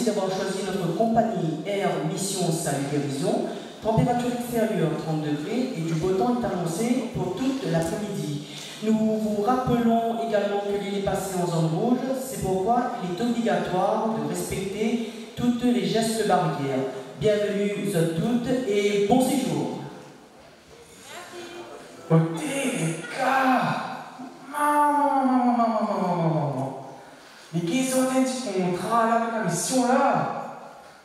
merci d'avoir choisi notre compagnie Air Mission Salut Guérison. Température extérieure 30 degrés et du beau temps est annoncé pour toute l'après-midi. Nous vous rappelons également que l'île est passée en zone rouge, c'est pourquoi il est obligatoire de respecter toutes les gestes barrières. Bienvenue à toutes et bon séjour. Ok les gars, mais qui sont un petit contrat là avec la mission là?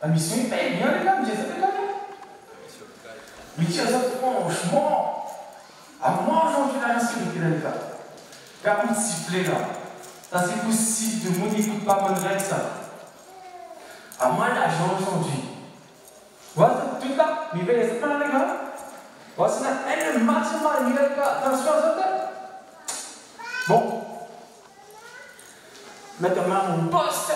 La mission il paye bien les gars, mais j'ai ça les gars. Mais tiens ça franchement, à moi aujourd'hui la sécurité là les gars. Regarde mon sifflet là, ça c'est possible de mon écoute pas bonne règle ça. À moi l'argent aujourd'hui. Voilà tout là, mais veillez ça là les gars. Voici un maximum de les gars, attention à ça. Bon. Maintenant mon poste.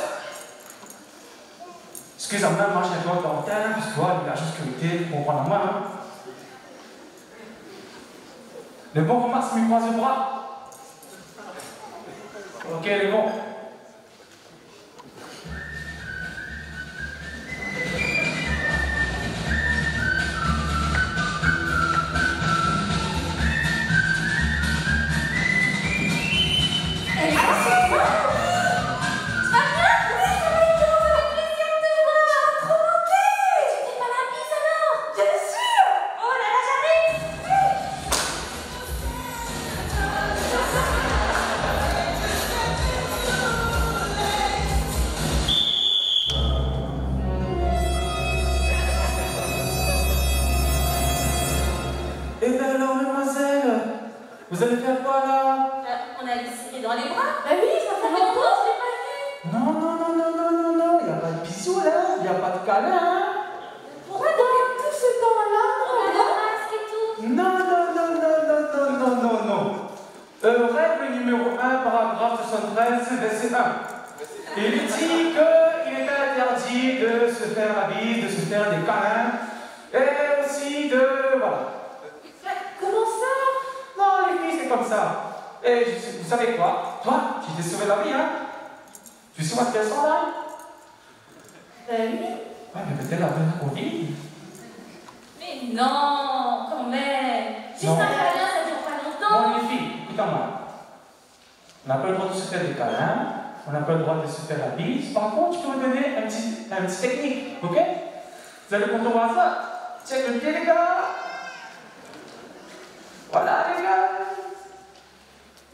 Excusez-moi, moi je dois dans le terrain, parce que toi, la sécurité, on prend la main. Hein. Le bon commence, me croise le bras. Ok, les bons. Eh bien alors, mademoiselle, vous allez faire quoi là? On a essayé dans les bras. Bah oui, ça fait longtemps, je l'ai pas vu. Non, il n'y a pas de bisous là, il n'y a pas de câlin. Hein. Pourquoi depuis tout ce temps-là, On a le masque et tout. Non. Règle numéro 1, paragraphe 73, verset 1. Il dit qu'il est interdit de se faire la bise, de se faire des câlins, et aussi de... voilà. comment ça? Non, les filles, c'est comme ça. Et vous savez quoi? Toi, tu t'es sauvé la vie, hein? Tu sais où qu'elles sont là? Oui. Ouais, mais peut-être la bonne Covid. Mais non, quand même. Juste Non. un câlin, ça dure pas longtemps. Bon, les filles, écoutez-moi. On n'a pas le droit de se faire des câlins, on n'a pas le droit de se faire la bise. Par contre, je peux vous donner un petit technique, ok? Vous allez comprendre ça. Check le pied, les gars. Voilà, les gars.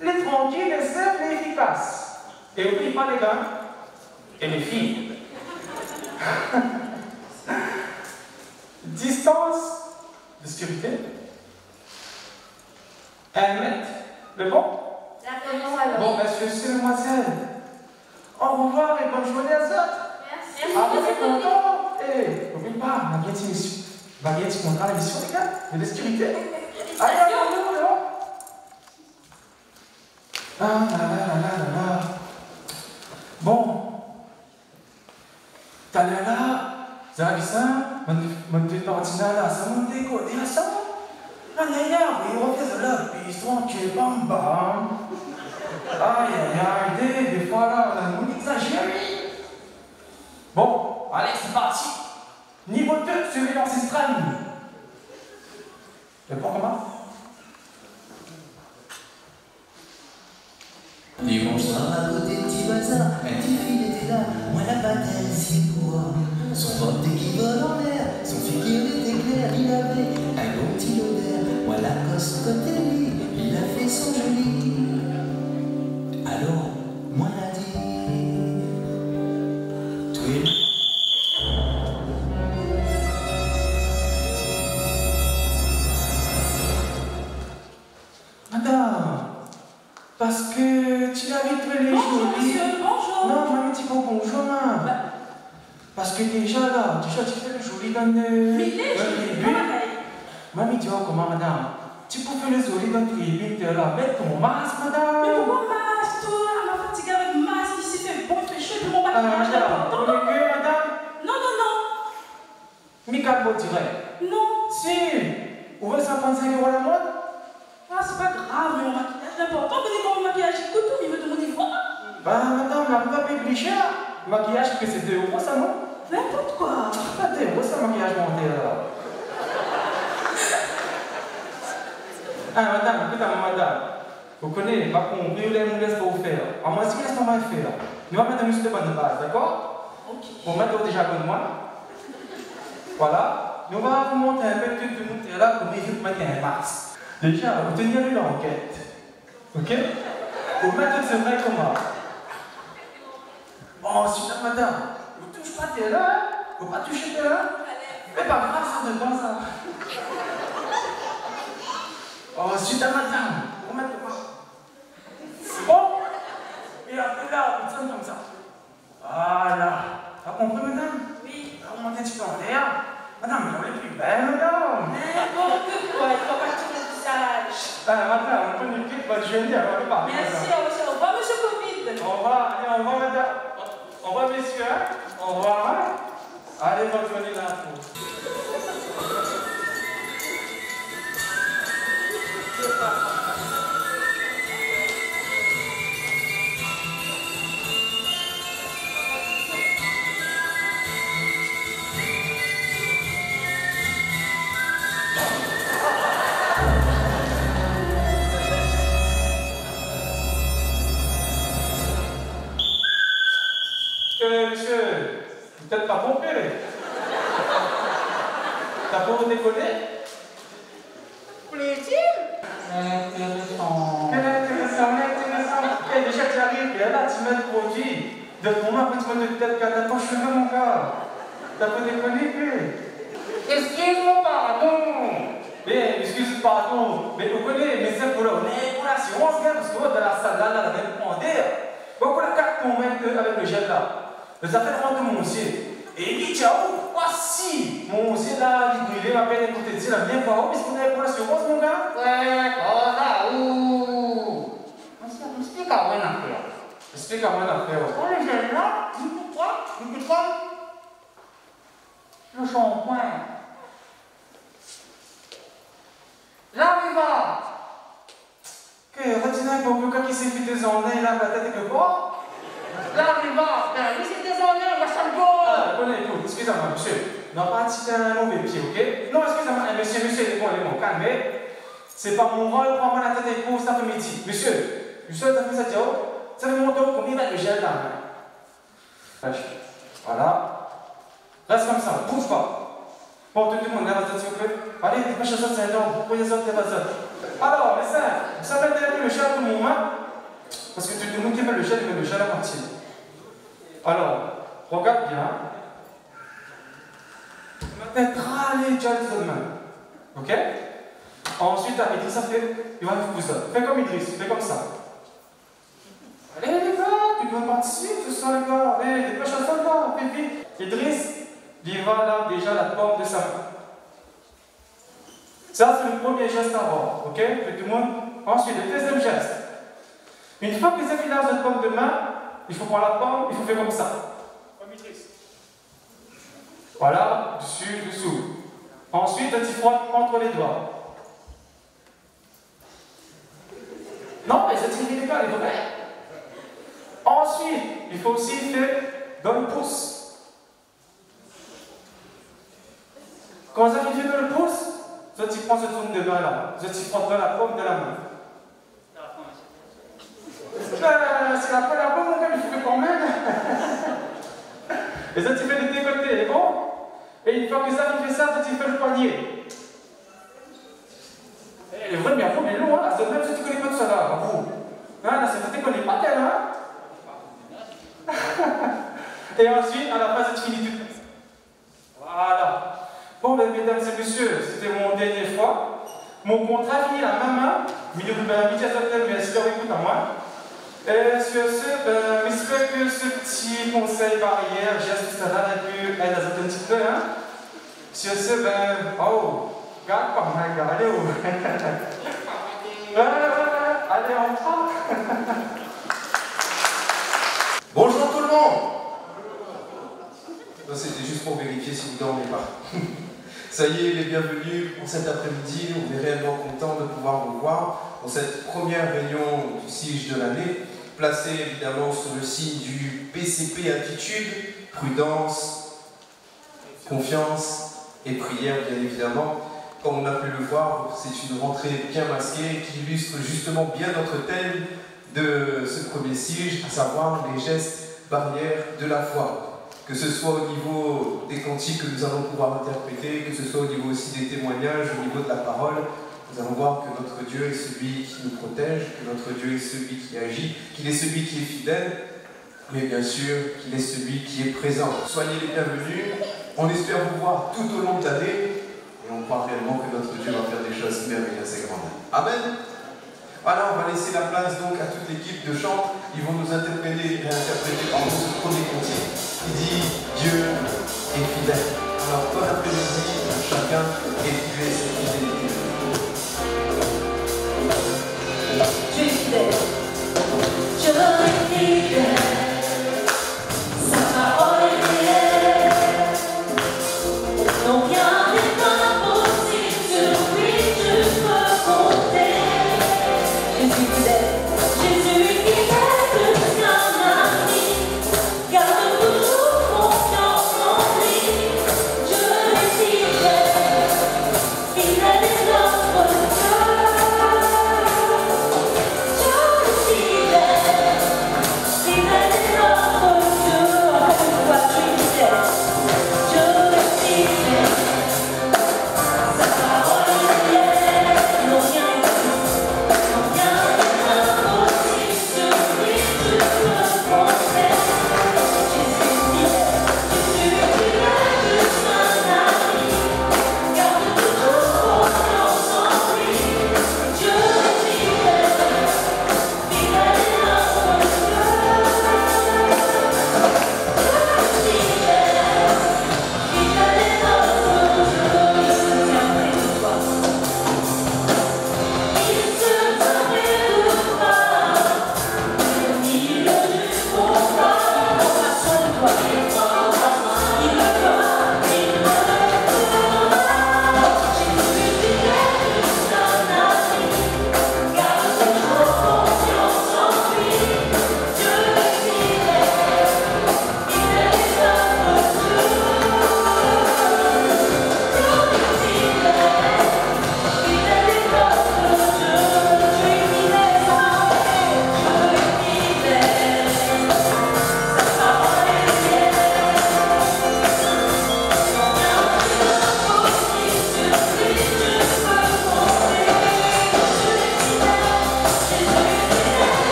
Les tranquilles, les simples et efficaces. Et n'oubliez pas, les gars, et les filles. Distance de sécurité. 1 mètre. Le bon? D'accord, alors. Bon, monsieur, mademoiselle. Au revoir et bonne journée à ça. Merci. Ah, vous êtes content? Eh, n'oubliez pas, on a bien petit contrat à la mission, les gars, de sécurité. Allez, allez. Ah là. Bon. T'as là, ça a vu ça? Mon partenaire là, ça m'a dégoûté à ça. Ah, il refait là, puis tranquille, bam bam. Aïe, des fois là, on a exagéré. Bon, allez, c'est parti. Niveau 2, surveillance extrême. Le point comment? Dimanche soir à côté de petit bazar, un petit fil était là, moi la bataille c'est pour moi. Son pote qui vole en l'air, son figure était clair, il avait un bon petit odeur, moi la coste côté lui, il a fait son joli. Alors, moi l'a dit, Twill. Madame, parce que tu l'habites les Bonjour, jolis. monsieur, bonjour. Non, mamie, tu dis bonjour, hein. Parce que déjà là, tu fais le joli dans le. Mais il est joli, pareil. Mamie, tu vois comment, madame? Tu peux faire le joli dans le tribune là, avec ton masque, madame. Mais pourquoi masque, toi? On m'a fatigué avec masque, ici fait bon, il fait chaud, pour mon maquillage là. Madame, vous voulez que, madame? Non. Mika, direct. Non. Si, vous voulez 135 € la mode? Ah, c'est pas grave, mais mon maquillage, l'important, vous dites quand mon maquillage est coûteux au niveau de mon niveau. Bah, madame, la vous va payer plus cher. Maquillage, que c'est 2 € ça, non? N'importe quoi. Pas 2 €, ça, maquillage monté là. Ah, madame, écoutez-moi, madame. Vous connaissez, pas qu'on brûle nous laisse pas vous faire. À moi, si vous laissez pas faire, nous allons mettre un muscle de bonne base, d'accord? Ok. Pour mettre déjà comme moi. Voilà. Nous allons vous montrer un peu de monter là pour vous mettre un masque. Déjà, vous tenir l'enquête. Ok? Vous mettre ce vrai comment? Oh, super, madame. Vous ne touchez pas tes là, hein? Vous ne pas toucher tes là? Mais pas grave, ça devant ça. Oh, super, madame. Vous mettez quoi? C'est bon? Et après là, vous tenez comme ça. Voilà. T'as compris, madame? Oui. Vous montez un petit peu en l'air. Madame, vous êtes plus belle, madame. N'importe quoi, il faut pas tirer le visage. Ah, madame, on peut nous quitter votre jeune, alors on va. Merci, au revoir, monsieur Covid. Au revoir, allez, au revoir, madame. Au revoir, messieurs. Hein? Au revoir. Allez, votre journée là. Monsieur, peut-être pas compris. T'as pas déconné? Plaît-il? Intéressant. Intéressant. Eh, déjà, tu arrives, et là, tu mets le produit. De ton main, après, tu mets de tête qu'à ton cheveu, mon gars. T'as pas déconné, plus. Excuse-moi, pardon. Mais, excuse, pardon. Mais vous connaissez, mais c'est pour l'assurance, parce que dans la salle, là, la même demandé. Pourquoi la carte qu'on met avec le gel là? Les affaires rentrent mon dossier. Et il dit, ciao, voici. Mon dossier là, il brûlait, ma peine écoutez, il a bien pas, puisqu'on avait pour l'assurance, mon gars. Ouais, cosa, explica a buena fe. Explique à moi l'affaire. On le gel là, pourquoi? Le shampoing. J'arrive. Que, retenez un peu qui s'est fait des années là, la tête que quoi? J'arrive. Oui, c'est des années, on va s'en go. Ah, écoute, excusez-moi, monsieur. Non, pas tirer un mauvais pied, ok? Non, excusez-moi, monsieur, il est bon, calmez. C'est pas mon rôle de prendre la tête et pour cet après-midi. Monsieur, ça fait ça, ça fait mon tour, combien de gel là? Voilà. Reste comme ça, bouge pas. Bon, tout le monde, là, s'il vous plaît. Allez, dépêchez ça, c'est un don, vous pouvez sortir de ça. Alors, les seins, vous savez le gel pour mon main? Parce que tout le monde qui met le gel, il met le gel à moitié. Alors, regarde bien. Maintenant, râler déjà les autres mains. Ok? Ensuite, Idriss a fait, il va vous pousser. Fais comme Idriss, fais comme ça. Allez les gars, tu dois participer, tout ça les gars. Allez, dépêche à ça là, vite, vite. Idriss, il va là déjà la paume de sa main. Ça, c'est le premier geste à voir. Ok? Fait tout le monde. Ensuite, le deuxième geste. Une fois que vous avez là votre paume de main, il faut prendre la paume, il faut faire comme ça. Comme Idriss. Voilà, dessus, dessous. Ensuite, tu frottes entre les doigts. Non, mais ça ne tire pas, les doigts. Ensuite, il faut aussi faire dans le pouce. Quand vous avez fait dans le pouce, ça tu prends ce tourne de main là. Ça tu prends dans la paume de la main. C'est la paume, mon gars, il faut que quand même. Et ça tu fais des décolletés, bon? Et une fois que ça, tu fais ça, tu fais le poignet. Et le vrai, mais après, mais long, hein, c'est même si tu connais pas tout ça là, vous. Hein, là, tu ne connais pas qu'elle, hein? Et ensuite, à la fin, tu finis tout. Voilà. Bon, ben, mesdames et messieurs, c'était mon dernière fois. Mon contrat finit la même main. Mais si leur écoute à moi. Et sur ce, ben, j'espère que ce petit conseil barrière, geste, ça a pu aider un petit peu, hein? Sur ce, ben, oh, regarde pas mal, allez, oh. Allez, on prend. Bonjour tout le monde. Non, c'était juste pour vérifier si vous ne dormez pas. Ça y est, les bienvenus pour cet après-midi. On est réellement content de pouvoir vous voir pour cette première réunion du SIGE de l'année. placé évidemment sous le signe du PCP Attitude, prudence, confiance et prière bien évidemment. Comme on a pu le voir, c'est une rentrée bien masquée qui illustre justement bien notre thème de ce premier siège, à savoir les gestes barrières de la foi. Que ce soit au niveau des cantiques que nous allons pouvoir interpréter, que ce soit au niveau aussi des témoignages, au niveau de la parole, nous allons voir que notre Dieu est celui qui nous protège, que notre Dieu est celui qui agit, qu'il est celui qui est fidèle, mais bien sûr qu'il est celui qui est présent. Soyez les bienvenus, on espère vous voir tout au long de l'année, et on croit réellement que notre Dieu va faire des choses merveilleuses et grandes. Amen. Voilà, on va laisser la place donc à toute l'équipe de chant. Ils vont nous réinterpréter ce premier cantique qui dit Dieu est fidèle. Alors, bon après-midi à chacun et vivez cette fidélité. Dieu est fidèle. Dieu est fidèle. Sa parole est réelle. Non, rien n'est impossible. Sur lui, je peux compter. Jésus fidèle. Jésus fidèle, un ami. Garde toujours confiance en lui. Dieu est fidèle. Fidèle est notre Dieu.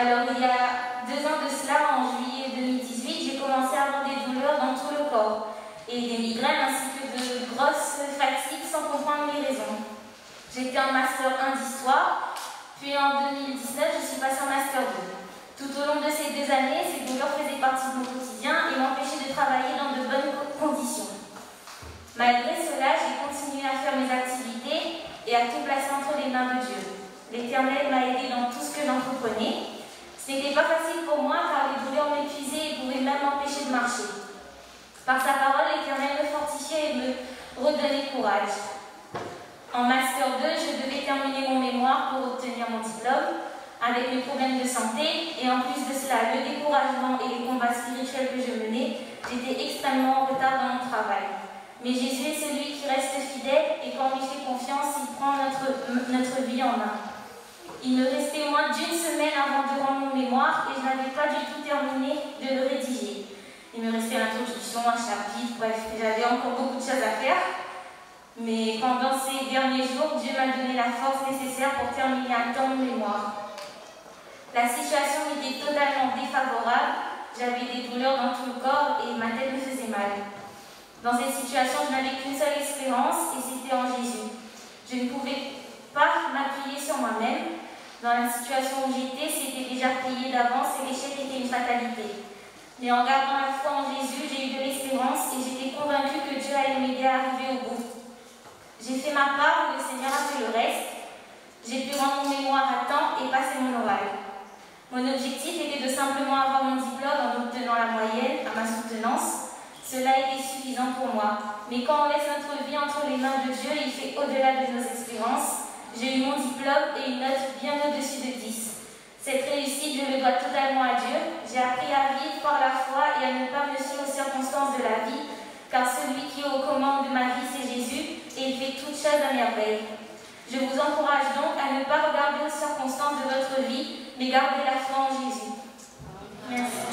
Alors, il y a 2 ans de cela, en juillet 2018, j'ai commencé à avoir des douleurs dans tout le corps et des migraines ainsi que de grosses fatigues sans comprendre les raisons. J'ai fait un master 1 d'histoire, puis en 2019, je suis passée en master 2. Tout au long de ces 2 années, ces douleurs faisaient partie de mon quotidien et m'empêchaient de travailler dans de bonnes conditions. Malgré cela, j'ai continué à faire mes activités et à tout placer entre les mains de Dieu. L'Éternel m'a aidé dans tout ce que j'entreprenais. Ce n'était pas facile pour moi car les douleurs m'épuisaient et pouvaient même m'empêcher de marcher. Par sa parole, l'Éternel me fortifiait et me redonnait courage. En Master 2, je devais terminer mon mémoire pour obtenir mon diplôme. Avec mes problèmes de santé et en plus de cela, le découragement et les combats spirituels que je menais, j'étais extrêmement en retard dans mon travail. Mais Jésus est celui qui reste fidèle et quand on lui fait confiance, il prend notre vie en main. Il me restait moins d'1 semaine avant de rendre mon mémoire et je n'avais pas du tout terminé de le rédiger. Il me restait l'introduction, un chapitre, bref, j'avais encore beaucoup de choses à faire. Mais pendant ces derniers jours, Dieu m'a donné la force nécessaire pour terminer à temps mon mémoire. La situation était totalement défavorable, j'avais des douleurs dans tout le corps et ma tête me faisait mal. Dans cette situation, je n'avais qu'une seule espérance et c'était en Jésus. Je ne pouvais pas m'appuyer sur moi-même, Dans la situation où j'étais, c'était déjà plié d'avance et l'échec était une fatalité. Mais en gardant la foi en Jésus, j'ai eu de l'espérance et j'étais convaincue que Dieu allait m'aider à arriver au bout. J'ai fait ma part et le Seigneur a fait le reste. J'ai pu rendre mon mémoire à temps et passer mon oral. Mon objectif était de simplement avoir mon diplôme en obtenant la moyenne à ma soutenance. Cela était suffisant pour moi. Mais quand on laisse notre vie entre les mains de Dieu, il fait au-delà de nos espérances. J'ai eu mon diplôme et une note bien au-dessus de 10. Cette réussite, je le dois totalement à Dieu. J'ai appris à vivre par la foi et à ne pas me fier aux circonstances de la vie, car celui qui est aux commandes de ma vie, c'est Jésus, et il fait toutes choses à merveille. Je vous encourage donc à ne pas regarder aux circonstances de votre vie, mais garder la foi en Jésus. Merci.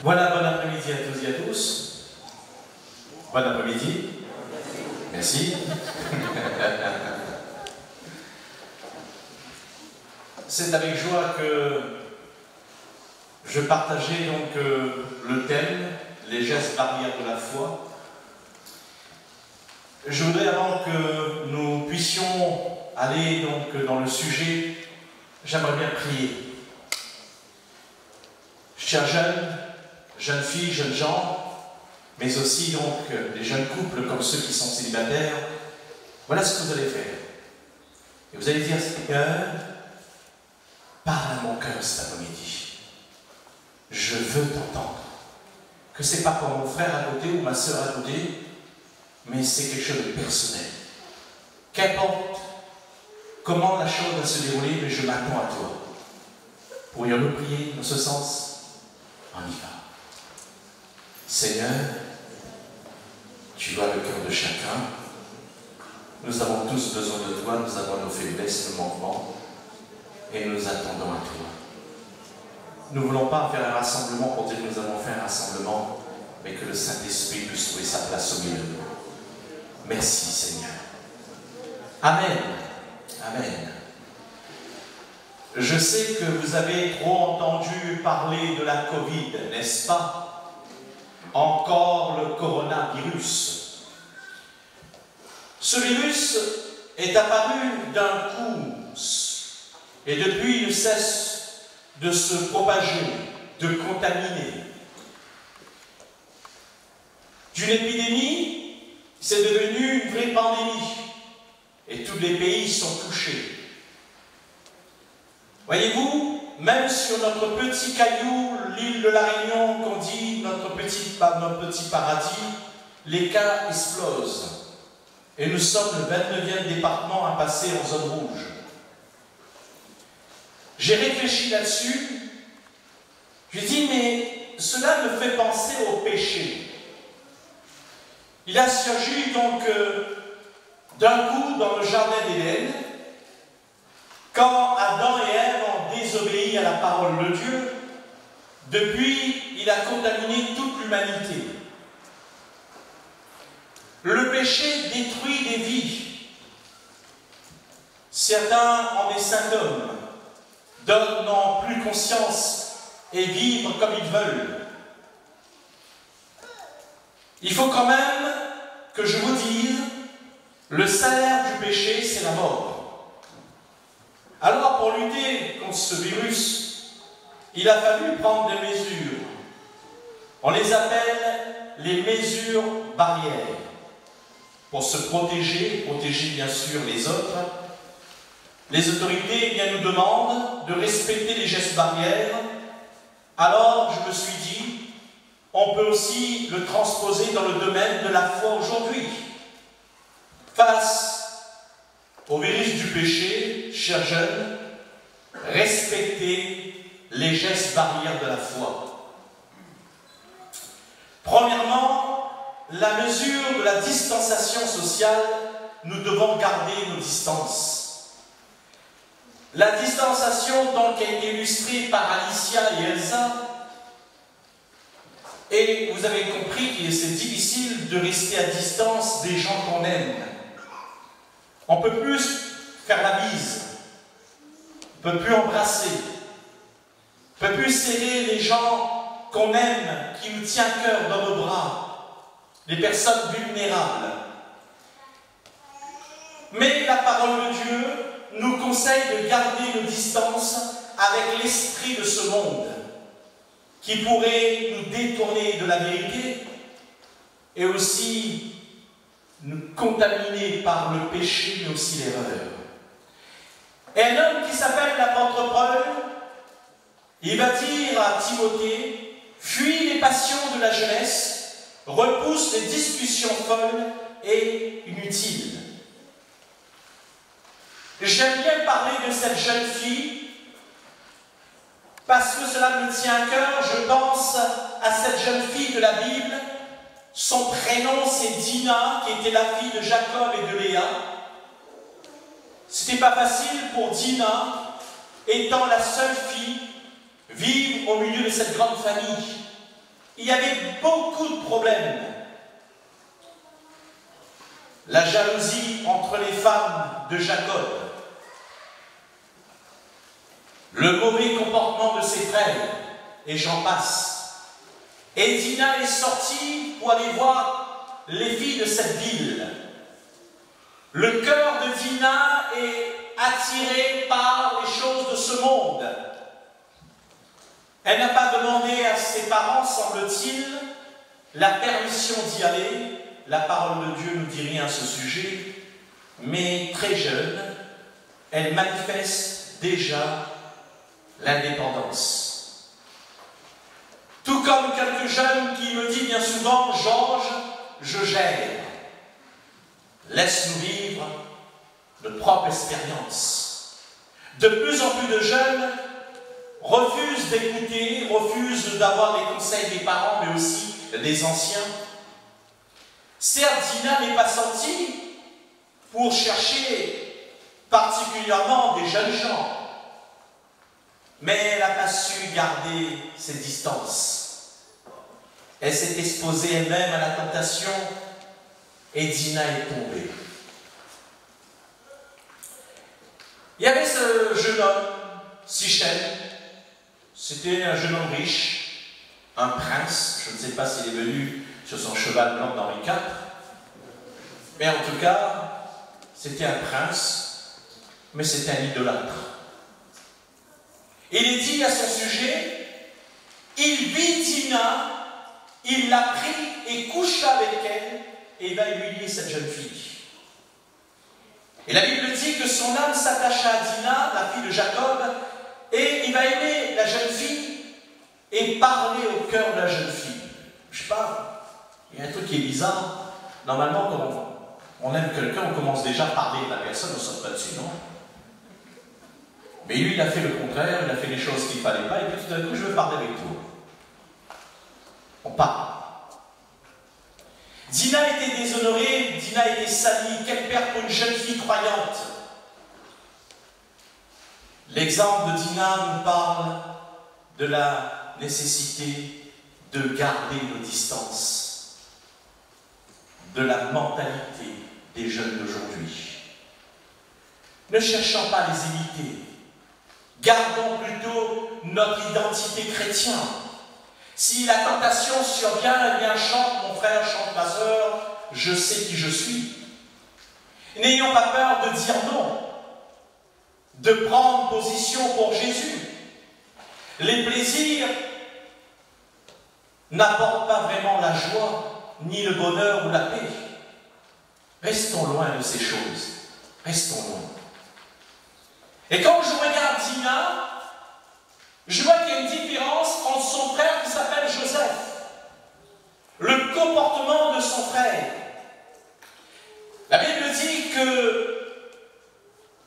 Voilà, bon après-midi à tous et à tous. Bon après-midi. Merci. C'est avec joie que je partageais donc le thème, les gestes barrières de la foi. Je voudrais, avant que nous puissions aller donc dans le sujet, j'aimerais bien prier. Chers jeunes, jeunes filles, jeunes gens, mais aussi donc les jeunes couples comme ceux qui sont célibataires, voilà ce que vous allez faire. Et vous allez dire, Seigneur, parle à mon cœur cet après-midi. Je veux t'entendre. Que c'est pas pour mon frère à côté ou ma soeur à côté, mais c'est quelque chose de personnel. Qu'importe comment la chose va se dérouler, mais je m'attends à toi. Pourrions-nous prier dans ce sens? On y va. Seigneur, tu vois le cœur de chacun. Nous avons tous besoin de toi, nous avons nos faiblesses, nos manquements, et nous attendons à toi. Nous ne voulons pas faire un rassemblement pour dire que nous avons fait un rassemblement, mais que le Saint-Esprit puisse trouver sa place au milieu de nous. Merci Seigneur. Amen. Amen. Je sais que vous avez trop entendu parler de la Covid, n'est-ce pas? Encore le coronavirus. Ce virus est apparu d'un coup et depuis il ne cesse de se propager, de contaminer. D'une épidémie, c'est devenu une vraie pandémie et tous les pays sont touchés. Voyez-vous, même sur notre petit caillou, l'île de la Réunion, qu'on dit notre petit paradis, les cas explosent. Et nous sommes le 29e département à passer en zone rouge. J'ai réfléchi là-dessus. Je dis, mais cela me fait penser au péché. Il a surgi donc d'un coup dans le jardin d'Éden, quand Adam et Ève ont désobéi à la parole de Dieu. Depuis, il a contaminé toute l'humanité. Le péché détruit des vies. Certains ont des symptômes, d'autres n'ont plus conscience et vivent comme ils veulent. Il faut quand même que je vous dise, le salaire du péché, c'est la mort. Alors, pour lutter contre ce virus, il a fallu prendre des mesures. On les appelle les mesures barrières. Pour se protéger, protéger bien sûr les autres, les autorités nous demandent de respecter les gestes barrières. Alors, je me suis dit, on peut aussi le transposer dans le domaine de la foi aujourd'hui. Face au virus du péché, chers jeunes, respectez les gestes barrières de la foi. Premièrement, la mesure de la distanciation sociale, nous devons garder nos distances. La distanciation donc a été illustrée par Alicia et Elsa, et vous avez compris que c'est difficile de rester à distance des gens qu'on aime. On ne peut plus faire la bise, on ne peut plus embrasser, on ne peut plus serrer les gens qu'on aime, qui nous tiennent à cœur dans nos bras, les personnes vulnérables. Mais la parole de Dieu nous conseille de garder nos distances avec l'esprit de ce monde, qui pourrait nous détourner de la vérité et aussi nous contaminer par le péché, mais aussi l'erreur. Et un homme qui s'appelle l'apôtre Paul, il va dire à Timothée, fuis les passions de la jeunesse, repousse les discussions folles et inutiles. J'aime bien parler de cette jeune fille parce que cela me tient à cœur. Je pense à cette jeune fille de la Bible. Son prénom c'est Dina, qui était la fille de Jacob et de Léa. C'était pas facile pour Dina, étant la seule fille, vivre au milieu de cette grande famille. il y avait beaucoup de problèmes. La jalousie entre les femmes de Jacob, le mauvais comportement de ses frères, et j'en passe. Et Dina est sortie pour aller voir les filles de cette ville. Le cœur de Dina est attiré par les choses de ce monde. Elle n'a pas demandé à ses parents, semble-t-il, la permission d'y aller. La parole de Dieu ne nous dit rien à ce sujet, mais très jeune, elle manifeste déjà l'indépendance. Tout comme quelques jeunes qui me disent bien souvent, Georges, je gère. Laisse-nous vivre notre propre expérience. De plus en plus de jeunes refusent d'écouter, refusent d'avoir les conseils des parents, mais aussi des anciens. Certes, Dina n'est pas sortie pour chercher particulièrement des jeunes gens, mais elle n'a pas su garder ses distances. Elle s'est exposée elle-même à la tentation et Dina est tombée. Il y avait ce jeune homme, Sichem. C'était un jeune homme riche, un prince. Je ne sais pas s'il est venu sur son cheval blanc d'Henri IV. Mais en tout cas, c'était un prince, mais c'était un idolâtre. Il est dit à son sujet, il vit Dina, il l'a pris et coucha avec elle, et il va humilier cette jeune fille. Et la Bible dit que son âme s'attacha à Dina, la fille de Jacob, et il va aimer la jeune fille et parler au cœur de la jeune fille. Je sais pas, il y a un truc qui est bizarre. Normalement, quand on aime quelqu'un, on commence déjà à parler de la personne, on ne saute pas dessus, non? Mais lui, il a fait le contraire, il a fait les choses qu'il ne fallait pas, et puis tout d'un coup, je veux parler avec toi. On parle. Dina était déshonorée, Dina était salie. Quel père pour une jeune fille croyante? L'exemple de Dina nous parle de la nécessité de garder nos distances, de la mentalité des jeunes d'aujourd'hui. Ne cherchons pas à les imiter, gardons plutôt notre identité chrétienne. Si la tentation survient, eh bien chante mon frère, chante ma soeur, je sais qui je suis. N'ayons pas peur de dire non, de prendre position pour Jésus. Les plaisirs n'apportent pas vraiment la joie, ni le bonheur ou la paix. Restons loin de ces choses. Restons loin. Et quand je regarde Dina, je vois qu'il y a une différence entre son frère qui s'appelle Joseph. Le comportement de son frère. La Bible dit que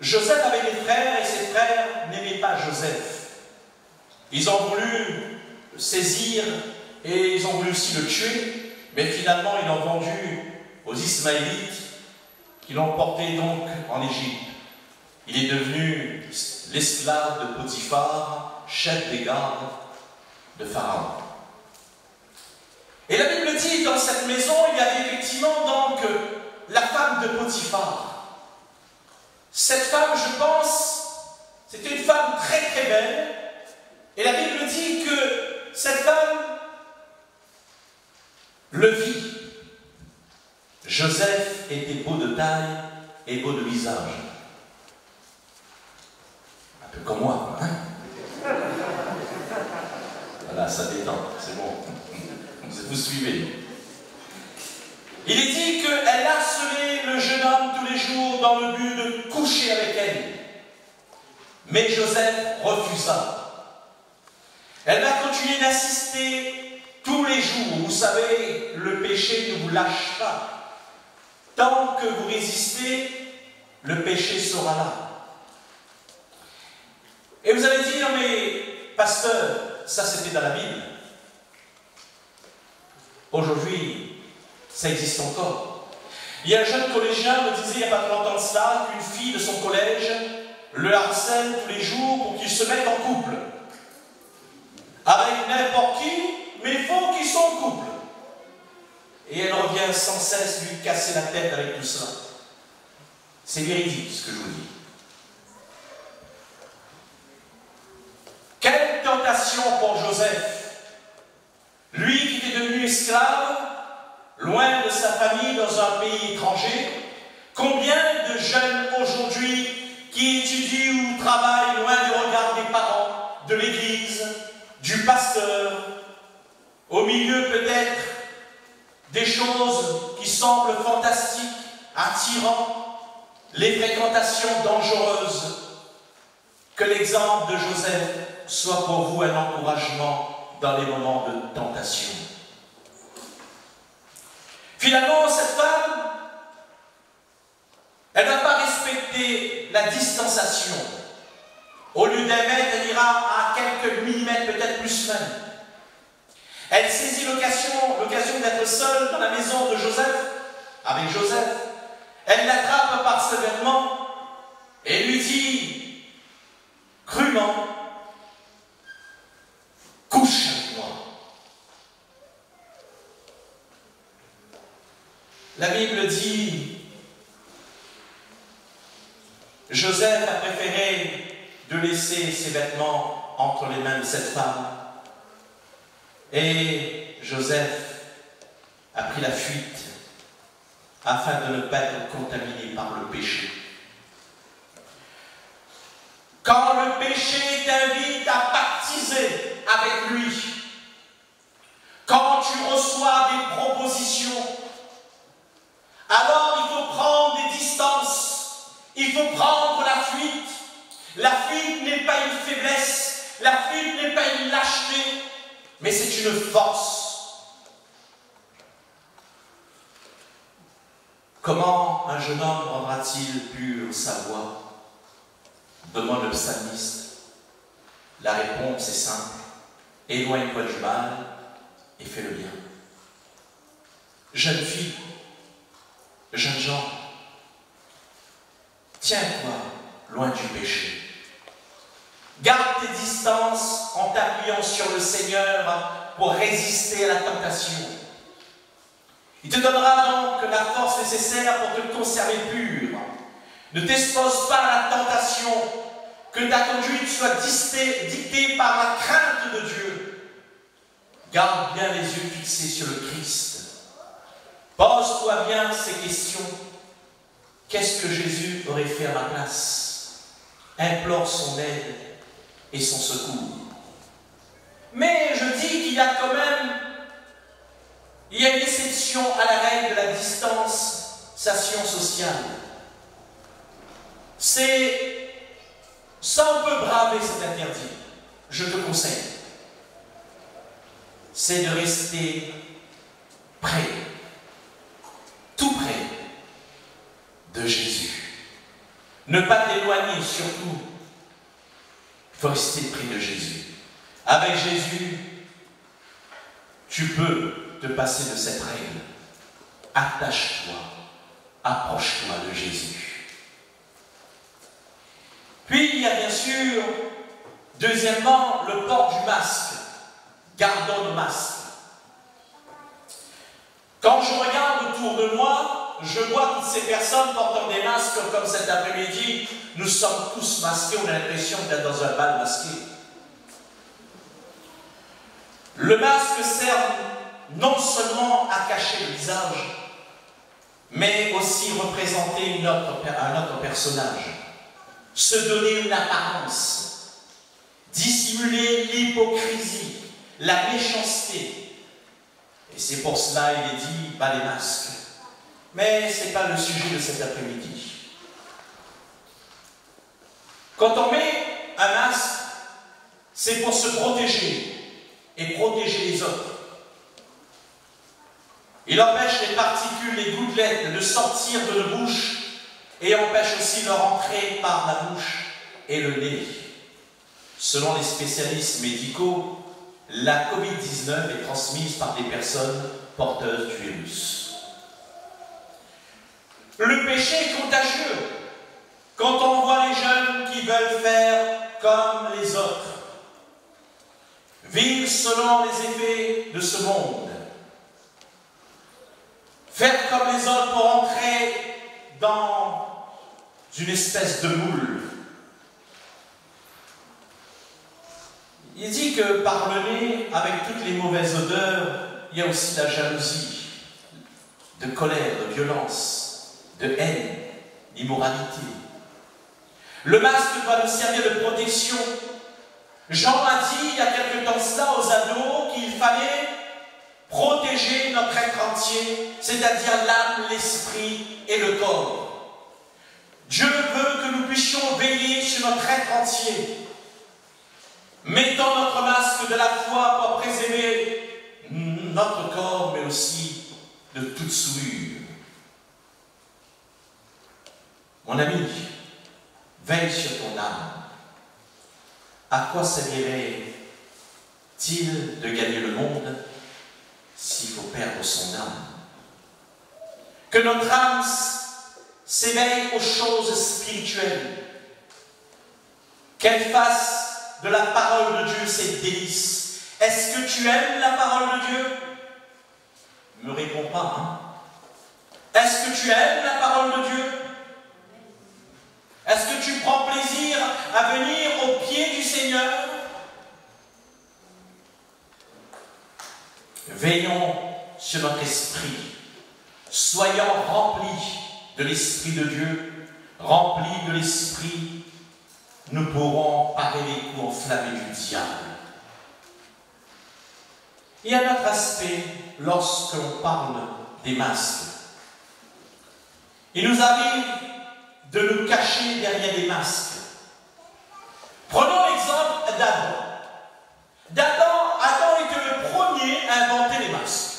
Joseph avait des frères et ses frères n'aimaient pas Joseph. Ils ont voulu le saisir et ils ont voulu aussi le tuer, mais finalement ils l'ont vendu aux Ismaélites qui l'ont porté donc en Égypte. Il est devenu l'esclave de Potiphar, chef des gardes de Pharaon. Et la Bible dit, dans cette maison, il y avait effectivement donc la femme de Potiphar. Cette femme, je pense, c'était une femme très très belle. Et la Bible dit que cette femme le vit. Joseph était beau de taille et beau de visage. Un peu comme moi, hein? Voilà, ça détend, c'est bon. Vous suivez. Il est dit qu'elle harcelait le jeune homme tous les jours dans le but de coucher avec elle. Mais Joseph refusa. Elle va continuer d'insister tous les jours. Vous savez, le péché ne vous lâche pas. Tant que vous résistez, le péché sera là. Et vous allez dire, mais pasteur, ça c'était dans la Bible. Aujourd'hui, ça existe encore. Il y a un jeune collégien me disait il n'y a pas trop longtemps de cela qu'une fille de son collège le harcèle tous les jours pour qu'il se mette en couple. Avec n'importe qui, mais il faut qu'ils soient et elle revient sans cesse lui casser la tête avec tout ça. C'est véridique ce que je vous dis. Quelle tentation pour Joseph, lui qui était devenu esclave, loin de sa famille dans un pays étranger. Combien de jeunes aujourd'hui qui étudient ou travaillent loin du regard des parents, de l'église, du pasteur, au milieu peut-être des choses qui semblent fantastiques, attirants, les fréquentations dangereuses. Que l'exemple de Joseph soit pour vous un encouragement dans les moments de tentation. Finalement, cette femme, elle n'a pas respecté la distanciation. Au lieu d'un mètre, elle ira à quelques millimètres, peut-être plus même. Elle saisit l'occasion d'être seule dans la maison de Joseph, avec Joseph. Elle l'attrape par ses vêtements et lui dit crûment, couche avec moi. La Bible dit, Joseph a préféré de laisser ses vêtements entre les mains de cette femme. Et Joseph a pris la fuite afin de ne pas être contaminé par le péché. Quand le péché t'invite à baptiser avec lui, quand tu reçois des propositions, alors il faut prendre des distances, il faut prendre la fuite. La fuite n'est pas une faiblesse, la fuite n'est pas une lâcheté, mais c'est une force. Comment un jeune homme rendra-t-il pure sa voix? Demande le psalmiste. La réponse est simple. Éloigne-toi du mal et fais le bien. Jeune fille, jeunes gens, tiens-toi loin du péché. Garde tes distances en t'appuyant sur le Seigneur pour résister à la tentation. Il te donnera donc la force nécessaire pour te conserver pur. Ne t'expose pas à la tentation, que ta conduite soit dictée par la crainte de Dieu. Garde bien les yeux fixés sur le Christ. Pose-toi bien ces questions. Qu'est-ce que Jésus aurait fait à ma place? Implore son aide et son secours. Mais je dis qu'il y a quand même, il y a une exception à la règle de la distanciation sociale. C'est, ça on peut braver cet interdit, je te conseille. C'est de rester près, tout près de Jésus. Ne pas t'éloigner surtout. Il faut rester près de Jésus. Avec Jésus, tu peux te passer de cette règle. Attache-toi, approche-toi de Jésus. Puis il y a bien sûr, deuxièmement, le port du masque. Gardons le masque. Quand je regarde autour de moi, je vois toutes ces personnes portant des masques comme cet après-midi. Nous sommes tous masqués, on a l'impression d'être dans un bal masqué. Le masque sert non seulement à cacher le visage, mais aussi représenter un autre personnage. Se donner une apparence, dissimuler l'hypocrisie, la méchanceté. Et c'est pour cela il est dit, pas les masques. Mais ce n'est pas le sujet de cet après-midi. Quand on met un masque, c'est pour se protéger et protéger les autres. Il empêche les particules, les gouttelettes de sortir de nos bouches et empêche aussi leur entrée par la bouche et le nez. Selon les spécialistes médicaux, la Covid-19 est transmise par des personnes porteuses du virus. Le péché est contagieux. Quand on voit les jeunes qui veulent faire comme les autres, vivre selon les effets de ce monde, faire comme les autres pour entrer dans une espèce de moule. Il dit que par le nez, avec toutes les mauvaises odeurs, il y a aussi la jalousie, de colère, de violence, de haine, d'immoralité. Le masque doit nous servir de protection. Jean a dit il y a quelque temps cela aux ados qu'il fallait protéger notre être entier, c'est-à-dire l'âme, l'esprit et le corps. Dieu veut que nous puissions veiller sur notre être entier. Mettons notre masque de la foi pour préserver notre corps, mais aussi de toute souillure. Mon ami, veille sur ton âme. À quoi servirait-il de gagner le monde s'il faut perdre son âme? Que notre âme s'éveille aux choses spirituelles, qu'elle fasse de la parole de Dieu ses délices. Est-ce que tu aimes la parole de Dieu? Ne me réponds pas, hein? Est-ce que tu aimes la parole de Dieu? Est-ce que tu prends plaisir à venir au pied du Seigneur? Veillons sur notre esprit. Soyons remplis de l'Esprit de Dieu, remplis de l'Esprit, nous pourrons parer les coups enflammés du diable. Il y a un autre aspect lorsque l'on parle des masques. Il nous arrive de nous cacher derrière des masques. Prenons l'exemple d'Adam. Adam était le premier à inventer les masques.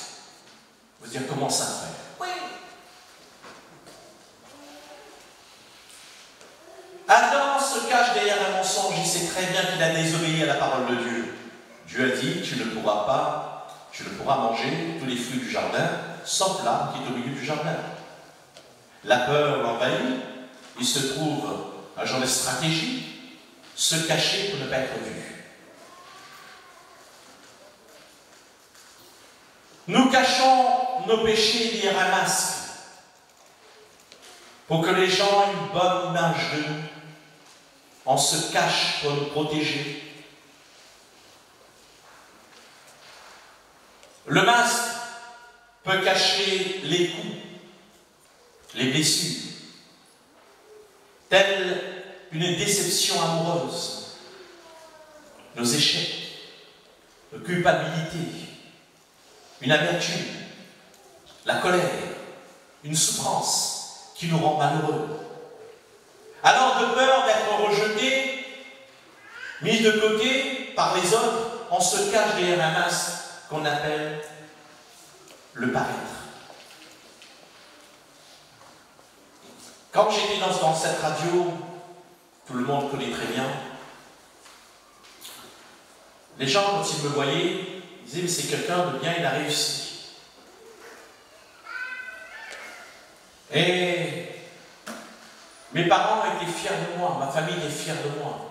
Vous dire comment ça fait? Oui. Adam se cache derrière un mensonge, il sait très bien qu'il a désobéi à la parole de Dieu. Dieu a dit, tu ne pourras manger tous les fruits du jardin, sauf l'arbre qui est au milieu du jardin. La peur l'envahit, il se trouve un genre de stratégie, se cacher pour ne pas être vu. Nous cachons nos péchés derrière un masque, pour que les gens aient une bonne image de nous. On se cache pour nous protéger. Le masque peut cacher les coups, les blessures, telle une déception amoureuse, nos échecs, nos culpabilités, une amertume, la colère, une souffrance qui nous rend malheureux. Alors, de peur d'être rejeté, mis de côté par les autres, on se cache derrière un masque qu'on appelle le paraître. Quand j'étais dans cette radio, tout le monde connaît très bien, les gens, quand ils me voyaient, ils disaient, mais c'est quelqu'un de bien, il a réussi. Et mes parents étaient fiers de moi, ma famille était fière de moi.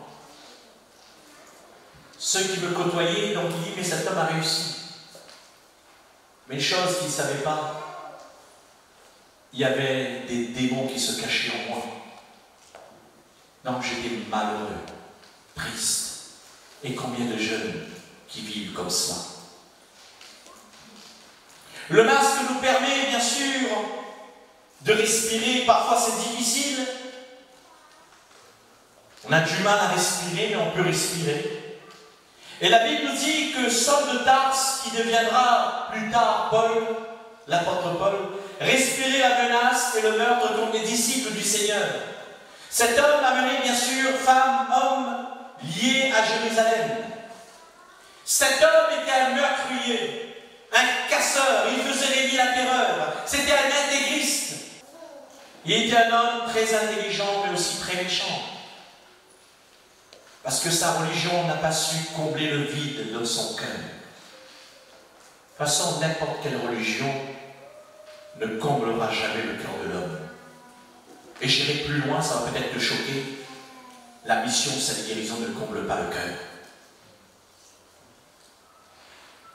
Ceux qui me côtoyaient, donc ils disent, mais cet homme a réussi. Mais une chose qu'ils ne savaient pas, il y avait des démons qui se cachaient en moi. Donc j'étais malheureux, triste. Et combien de jeunes qui vivent comme cela? Le masque nous permet, bien sûr, de respirer. Parfois c'est difficile. On a du mal à respirer, mais on peut respirer. Et la Bible nous dit que Saul de Tarse, qui deviendra plus tard Paul, l'apôtre Paul, respirait la menace et le meurtre contre les disciples du Seigneur. Cet homme a mené, bien sûr, femmes, hommes, liés à Jérusalem. Cet homme était un meurtrier, un casseur, il faisait régner la terreur. C'était un intégriste. Il était un homme très intelligent, mais aussi très méchant. Parce que sa religion n'a pas su combler le vide dans son cœur. De toute façon, n'importe quelle religion ne comblera jamais le cœur de l'homme. Et j'irai plus loin, ça va peut-être te choquer. La mission, c'est la guérison, ne comble pas le cœur.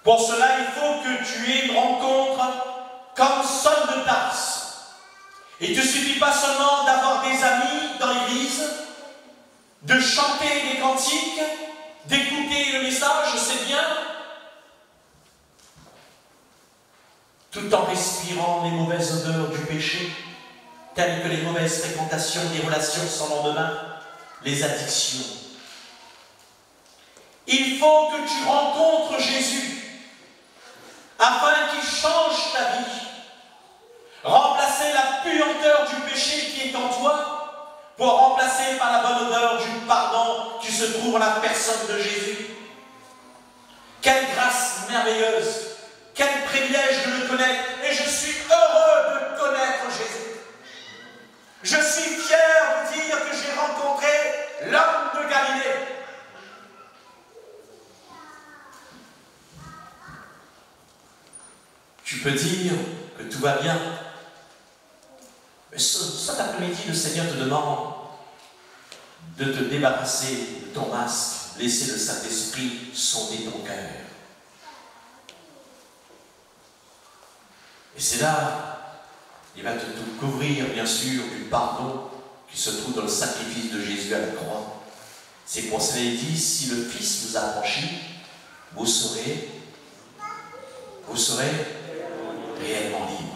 Pour cela, il faut que tu aies une rencontre comme Saul de Tarse. Il ne te suffit pas seulement d'avoir des amis dans l'église, de chanter des cantiques, d'écouter le message, c'est bien, tout en respirant les mauvaises odeurs du péché, telles que les mauvaises fréquentations des relations sans lendemain, les addictions. Il faut que tu rencontres Jésus afin qu'il change ta vie, remplacer la puanteur du péché qui est en toi pour remplacer par la bonne odeur du pardon qui se trouve en la personne de Jésus. Quelle grâce merveilleuse, quel privilège de le connaître, et je suis heureux de connaître Jésus. Je suis fier de dire que j'ai rencontré l'homme de Galilée. Tu peux dire que tout va bien, mais cet après-midi, le Seigneur te demande de te débarrasser de ton masque, laisser le Saint-Esprit sonder ton cœur. Et c'est là, il va te couvrir, bien sûr, du pardon qui se trouve dans le sacrifice de Jésus à la croix. C'est pour cela qu'il dit, si le Fils vous a franchi, vous serez réellement libre.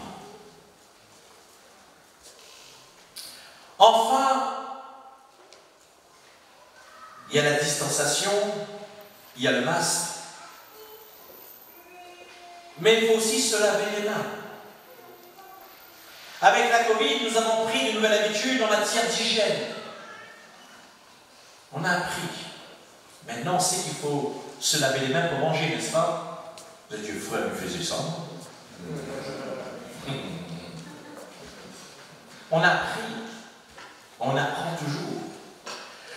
Enfin, il y a la distanciation, il y a le masque, mais il faut aussi se laver les mains. Avec la Covid, nous avons pris de nouvelles habitudes en matière d'hygiène. On a appris. Maintenant, on sait qu'il faut se laver les mains pour manger, n'est-ce pas? Vous êtes fou à me faire ça. On a appris. On apprend toujours.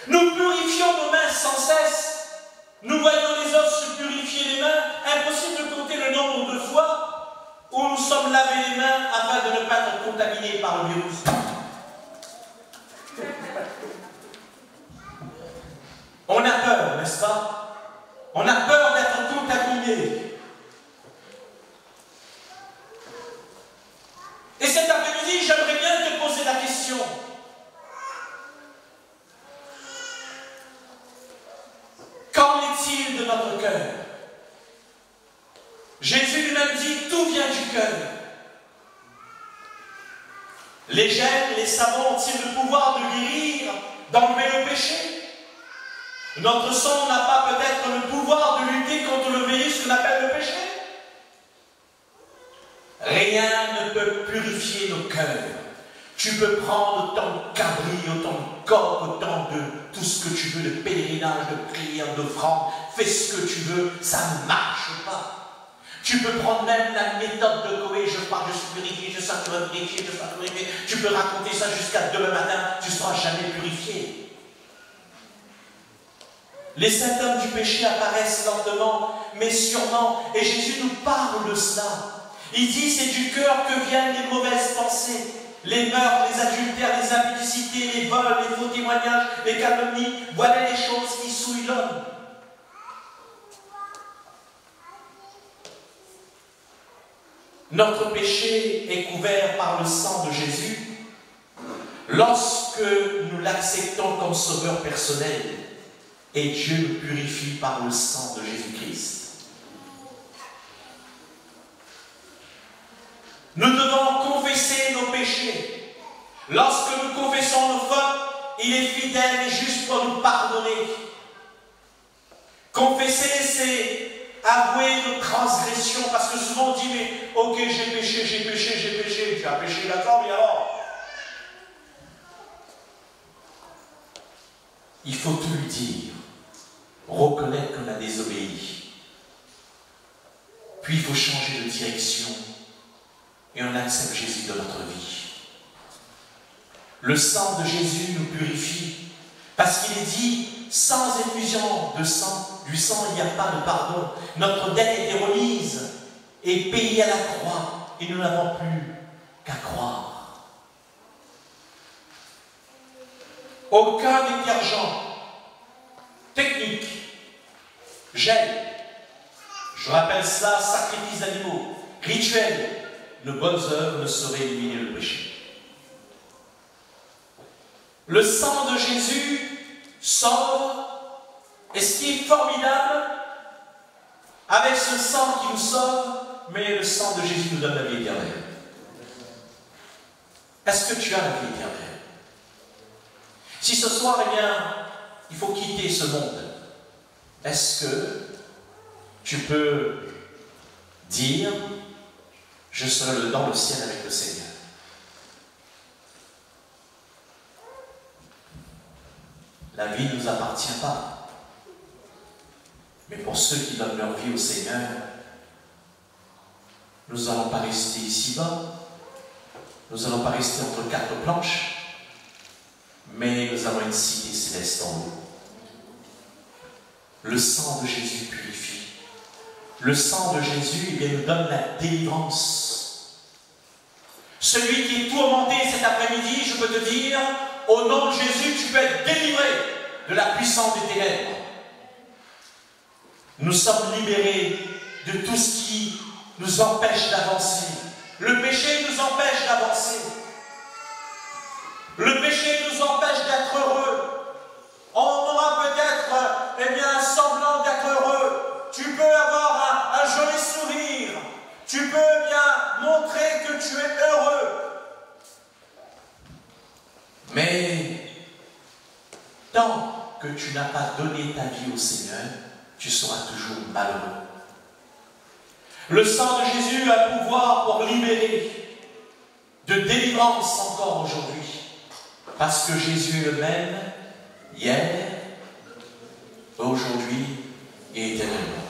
Nous purifions nos mains sans cesse. Nous voyons les autres se purifier les mains. Impossible de compter le nombre de fois où nous sommes lavés les mains afin de ne pas être contaminés par le virus. On a peur, n'est-ce pas? On a peur d'être contaminés. Et cet après-midi, j'aimerais bien te poser la question. Qu'en est-il de notre cœur? Jésus lui-même dit, tout vient du cœur. Les gènes, les savants ont-ils le pouvoir de guérir, d'enlever le péché? Notre sang n'a pas peut-être le pouvoir de lutter contre le virus qu'on appelle le péché? Rien ne peut purifier nos cœurs. Tu peux prendre autant de cabris, autant de coq, autant de tout ce que tu veux, de pèlerinage, de prière, d'offrande, fais ce que tu veux, ça ne marche pas. Tu peux prendre même la méthode de Coé, je crois que je suis purifié, je sens que tu vas purifier, je sens que tu vas purifier. Tu peux raconter ça jusqu'à demain matin, tu ne seras jamais purifié. Les symptômes du péché apparaissent lentement, mais sûrement, et Jésus nous parle de cela. Il dit, c'est du cœur que viennent les mauvaises pensées, les meurtres, les adultères, les impudicités, les vols, les faux témoignages, les calomnies. Voilà les choses qui souillent l'homme. Notre péché est couvert par le sang de Jésus lorsque nous l'acceptons comme sauveur personnel et Dieu nous purifie par le sang de Jésus-Christ. Nous devons confesser nos péchés. Lorsque nous confessons nos fautes, il est fidèle et juste pour nous pardonner. Confesser, c'est avouer nos transgressions, parce que souvent on dit, mais ok, j'ai péché, tu as péché, d'accord, mais alors? Il faut tout lui dire, reconnaître qu'on a désobéi. Puis il faut changer de direction et on accepte Jésus dans notre vie. Le sang de Jésus nous purifie, parce qu'il est dit, sans effusion de sang, du sang, il n'y a pas de pardon. Notre dette était remise et payée à la croix, et nous n'avons plus qu'à croire. Aucun détergent technique, gel, je rappelle cela, sacrifice d'animaux, rituel, nos bonnes œuvres ne sauraient éliminer le péché. Le sang de Jésus sauve, et ce qui est formidable, avec ce sang qui nous sauve, mais le sang de Jésus nous donne la vie éternelle. Est-ce que tu as la vie éternelle? Si ce soir, eh bien, il faut quitter ce monde, est-ce que tu peux dire, je serai dans le ciel avec le Seigneur? La vie ne nous appartient pas. Mais pour ceux qui donnent leur vie au Seigneur, nous n'allons pas rester ici-bas, nous n'allons pas rester entre quatre planches, mais nous avons une cité céleste en haut. Le sang de Jésus purifie. Le sang de Jésus, eh bien, nous donne la délivrance. Celui qui est tourmenté cet après-midi, je peux te dire, au nom de Jésus, tu peux être délivré de la puissance des ténèbres. Nous sommes libérés de tout ce qui nous empêche d'avancer. Le péché nous empêche d'avancer. Le péché nous empêche d'être heureux. On aura peut-être, eh bien, un semblant d'être heureux. Tu peux avoir un joli sourire. Tu peux bien montrer que tu es heureux. Mais tant que tu n'as pas donné ta vie au Seigneur, tu seras toujours malheureux. Le sang de Jésus a le pouvoir pour libérer de délivrance encore aujourd'hui. Parce que Jésus est le même, hier, aujourd'hui et éternellement.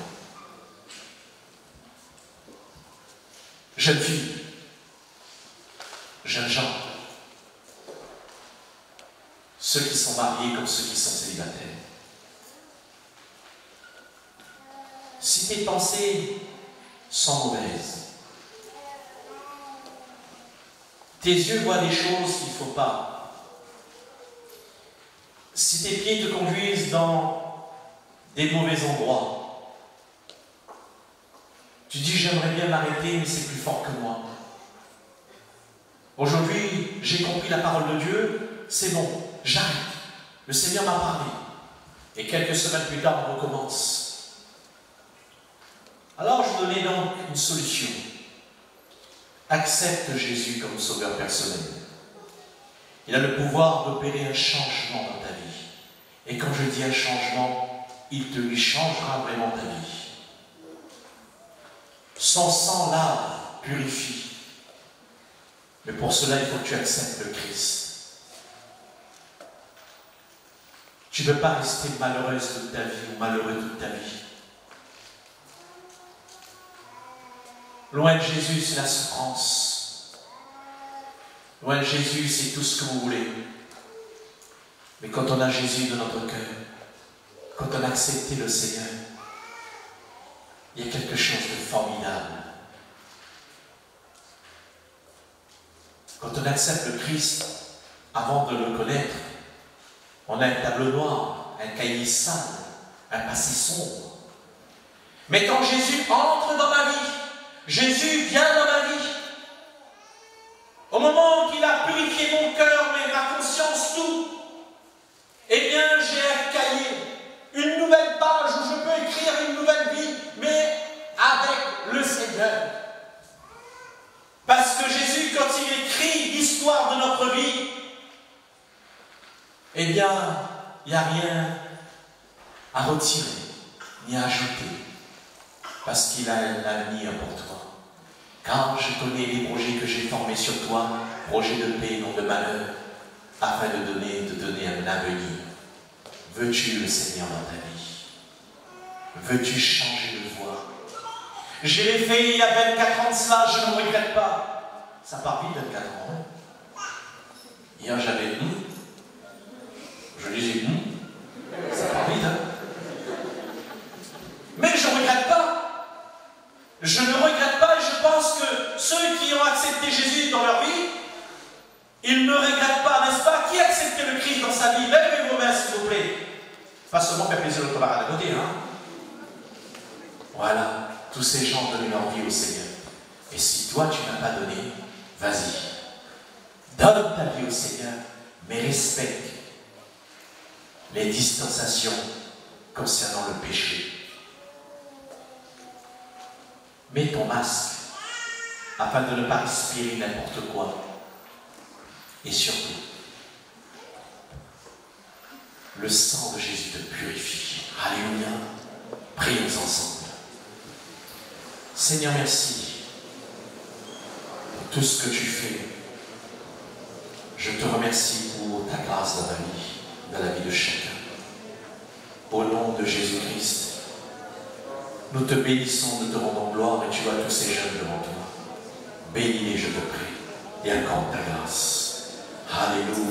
Jeunes filles, jeunes gens, ceux qui sont mariés comme ceux qui sont célibataires. Si tes pensées sont mauvaises, tes yeux voient des choses qu'il ne faut pas, si tes pieds te conduisent dans des mauvais endroits, tu dis j'aimerais bien m'arrêter mais c'est plus fort que moi. Aujourd'hui j'ai compris la parole de Dieu, c'est bon, j'arrête. Le Seigneur m'a parlé. Et quelques semaines plus tard on recommence. Alors je donnais donc une solution. Accepte Jésus comme sauveur personnel. Il a le pouvoir d'opérer un changement dans ta vie. Et quand je dis un changement, il te lui changera vraiment ta vie. Son sang lave, purifie. Mais pour cela, il faut que tu acceptes le Christ. Tu ne peux pas rester malheureuse toute ta vie ou malheureux toute ta vie. Loin de Jésus, c'est la souffrance. Loin de Jésus, c'est tout ce que vous voulez. Mais quand on a Jésus dans notre cœur, quand on a accepté le Seigneur, il y a quelque chose de formidable. Quand on accepte le Christ, avant de le connaître, on a un tableau noir, un cahier sale, un passé sombre. Mais quand Jésus entre dans ma vie, Jésus vient dans ma vie. Au moment qu'il a purifié mon cœur, mais ma conscience, tout, eh bien, j'ai un cahier, une nouvelle page où je peux écrire une nouvelle vie, mais avec le Seigneur. Parce que Jésus, quand il écrit l'histoire de notre vie, eh bien, il n'y a rien à retirer, ni à ajouter. Parce qu'il a l'avenir pour toi. Car je connais les projets que j'ai formés sur toi, projets de paix, non de malheur, afin de donner un avenir. Veux-tu le Seigneur dans ta vie? Veux-tu changer de voie? Je l'ai fait il y a 24 ans de cela, je ne regrette pas. Ça part vite, 24 ans. Hier j'avais je disais ça part vite. Mais je ne regrette pas. Je ne regrette pas et je pense que ceux qui ont accepté Jésus dans leur vie, ils ne regrettent pas, n'est-ce pas? Qui a accepté le Christ dans sa vie? Levez vos mains, s'il vous plaît. Pas seulement faire plaisir au camarade à côté, hein? Voilà, tous ces gens donnent leur vie au Seigneur. Et si toi tu n'as pas donné, vas-y. Donne ta vie au Seigneur, mais respecte les distanciations concernant le péché. Mets ton masque afin de ne pas respirer n'importe quoi. Et surtout, le sang de Jésus te purifie. Alléluia. Prions ensemble. Seigneur, merci pour tout ce que tu fais. Je te remercie pour ta grâce dans ma vie, dans la vie de chacun. Au nom de Jésus-Christ, nous te bénissons, nous te rendons gloire et tu vois tous ces jeunes devant toi. Bénis-les, je te prie, et accorde ta grâce. Alléluia.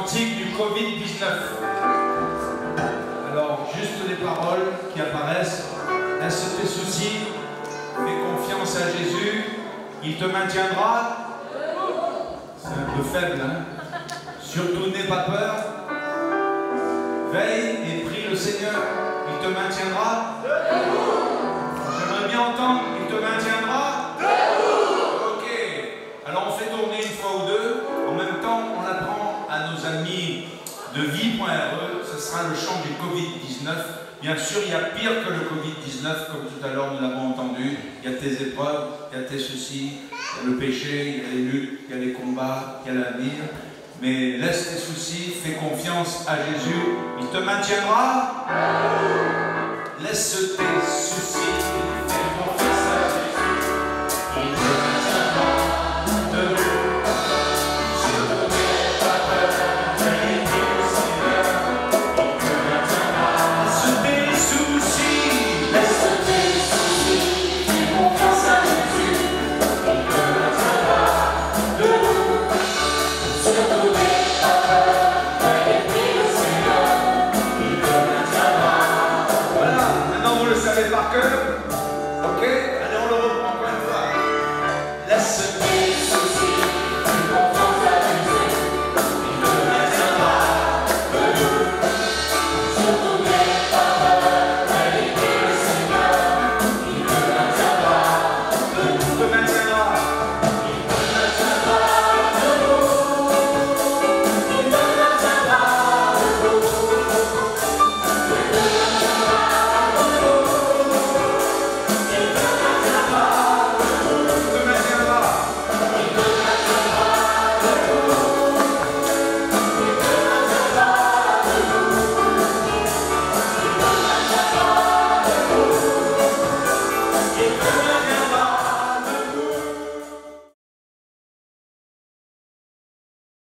cantique du Covid-19. Alors, juste les paroles qui apparaissent. Laisse tes soucis, fais confiance à Jésus, il te maintiendra. C'est un peu faible, hein? Surtout n'aie pas peur. Veille et prie le Seigneur, il te maintiendra. J'aimerais bien entendre, il te maintiendra. Ok, alors on fait tourner une fois ou deux. En même temps, on apprend à nos amis de vie.re, ce sera le chant du Covid-19. Bien sûr, il y a pire que le Covid-19, comme tout à l'heure nous l'avons entendu. Il y a tes épreuves, il y a tes soucis, il y a le péché, il y a les luttes, il y a les combats, il y a l'avenir. Mais laisse tes soucis, fais confiance à Jésus, il te maintiendra. Laisse tes soucis.